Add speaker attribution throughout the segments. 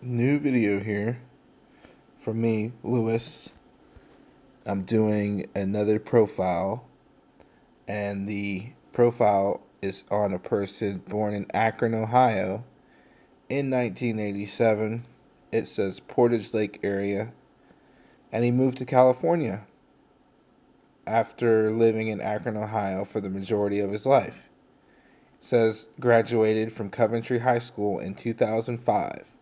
Speaker 1: New video here from me, Lewis. I'm doing another profile, and the profile is on a person born in Akron, Ohio in 1987. It says Portage Lake area, and he moved to California after living in Akron, Ohio for the majority of his life. It says graduated from Coventry High School in 2005.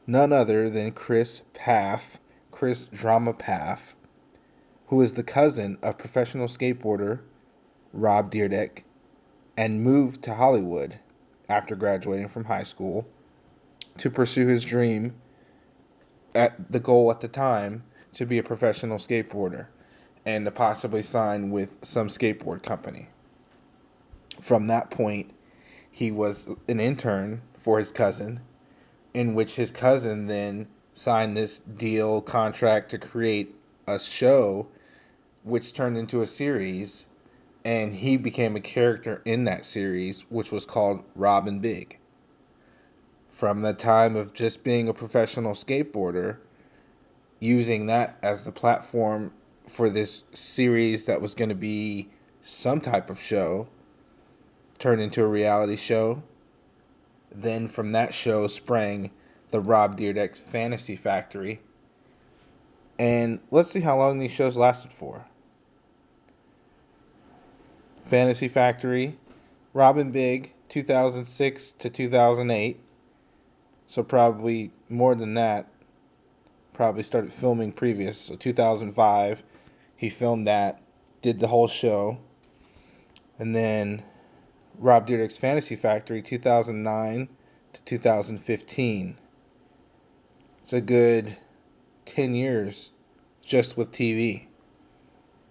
Speaker 1: None other than Chris Pfaff, Chris Drama Pfaff, who is the cousin of professional skateboarder Rob Dyrdek, and moved to Hollywood after graduating from high school to pursue his dream at the goal at the time to be a professional skateboarder and to possibly sign with some skateboard company. From that point, he was an intern for his cousin, in which his cousin then signed this deal contract to create a show which turned into a series, and he became a character in that series, which was called Robin Big. From the time of just being a professional skateboarder, using that as the platform for this series that was going to be some type of show, turned into a reality show. Then from that show sprang the Rob Dyrdek's Fantasy Factory. And let's see how long these shows lasted for. Fantasy Factory, Robin Big, 2006 to 2008. So probably more than that. Probably started filming previous. So 2005, he filmed that, did the whole show. And then Rob Dyrdek's Fantasy Factory, 2009 to 2015. It's a good 10 years just with TV.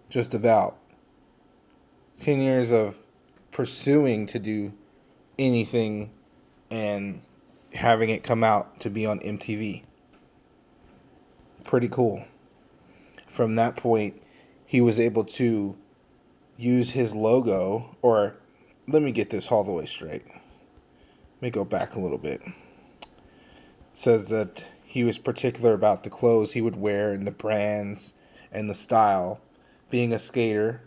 Speaker 1: Just about. 10 years of pursuing to do anything and having it come out to be on MTV. Pretty cool. From that point, he was able to use his logo, or let me get this all the way straight. Let me go back a little bit. It says that he was particular about the clothes he would wear and the brands and the style. Being a skater,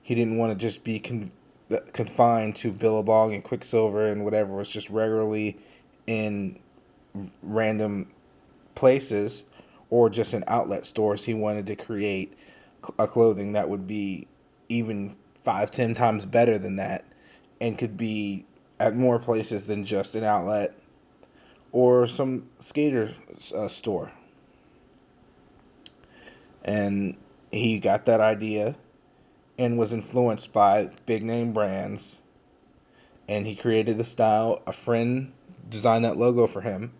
Speaker 1: he didn't want to just be confined to Billabong and Quicksilver and whatever was just regularly in random places or just in outlet stores. He wanted to create a clothing that would be even 5-10 times better than that and could be at more places than just an outlet or some skater store. And he got that idea and was influenced by big name brands, and he created the style. A friend designed that logo for him,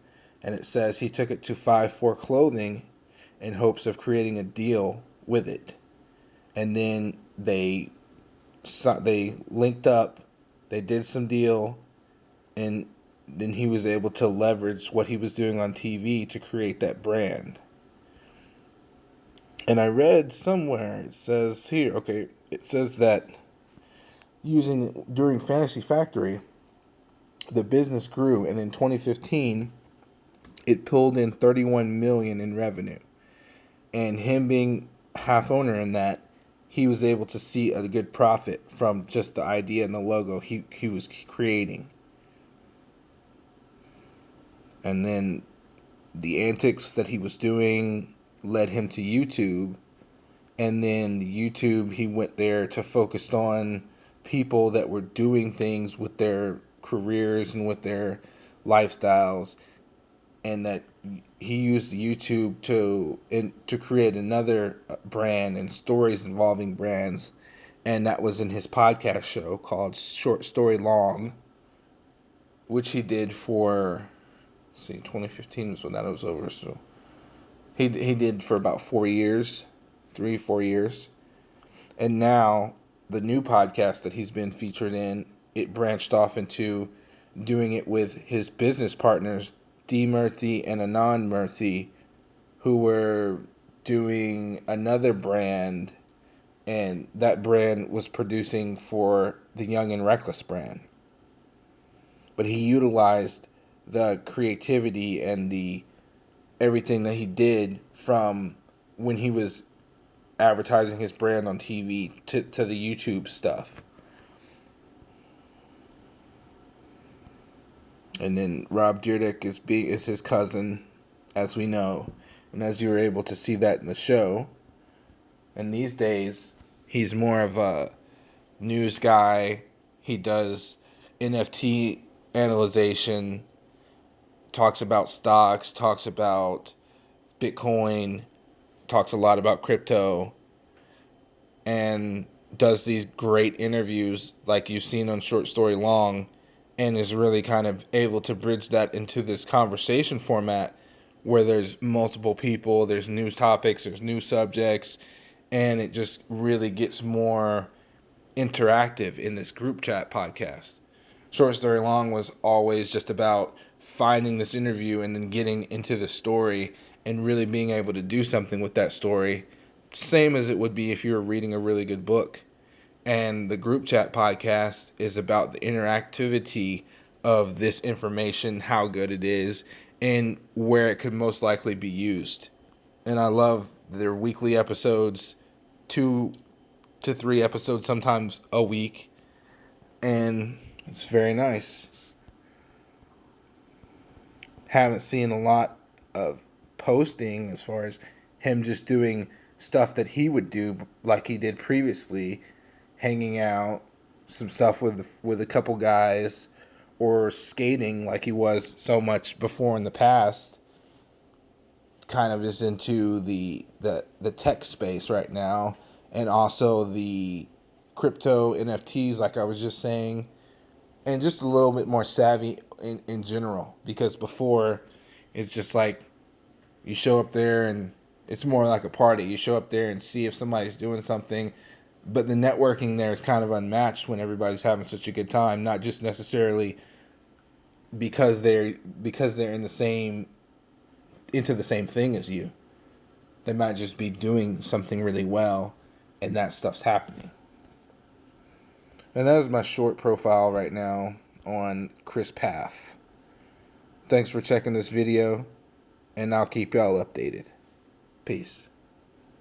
Speaker 1: and it says he took it to 5-4 Clothing in hopes of creating a deal with it. And then they linked up, they did some deal, and then he was able to leverage what he was doing on TV to create that brand. And I read somewhere, it says here, okay, it says that during Fantasy Factory, the business grew, and in 2015, it pulled in $31 million in revenue. And him being half owner in that, he was able to see a good profit from just the idea and the logo he was creating. And then the antics that he was doing led him to YouTube. And then YouTube, he went there to focus on people that were doing things with their careers and with their lifestyles. And that he used YouTube to create another brand and stories involving brands. And that was in his podcast show called Short Story Long, which he did for, 2015 was when that was over. So he did for about 4 years, 3-4 years. And now the new podcast that he's been featured in, it branched off into doing it with his business partners, D. Murthy and Anand Murthy, who were doing another brand, and that brand was producing for the Yng Reckless brand. But he utilized the creativity and the everything that he did from when he was advertising his brand on TV to the YouTube stuff. And then Rob Dyrdek is his cousin, as we know, and as you were able to see that in the show. And these days, he's more of a news guy. He does NFT analyzation, talks about stocks, talks about Bitcoin, talks a lot about crypto, and does these great interviews like you've seen on Short Story Long, and is really kind of able to bridge that into this conversation format where there's multiple people, there's news topics, there's new subjects, and it just really gets more interactive in this group chat podcast. Short Story Long was always just about finding this interview and then getting into the story and really being able to do something with that story, same as it would be if you were reading a really good book. And the group chat podcast is about the interactivity of this information, how good it is, and where it could most likely be used. And I love their weekly episodes, 2 to 3 episodes, sometimes a week. And it's very nice. Haven't seen a lot of posting as far as him just doing stuff that he would do like he did previously, hanging out, some stuff with a couple guys, or skating like he was so much before in the past. Kind of is into the tech space right now, and also the crypto NFTs like I was just saying, and just a little bit more savvy in general, because before it's just like you show up there and it's more like a party. You show up there and see if somebody's doing something, but the networking there is kind of unmatched when everybody's having such a good time, not just necessarily because they're in the same into the same thing as you. They might just be doing something really well and that stuff's happening. And that is my short profile right now on Chris Pfaff. Thanks for checking this video, and I'll keep y'all updated. Peace.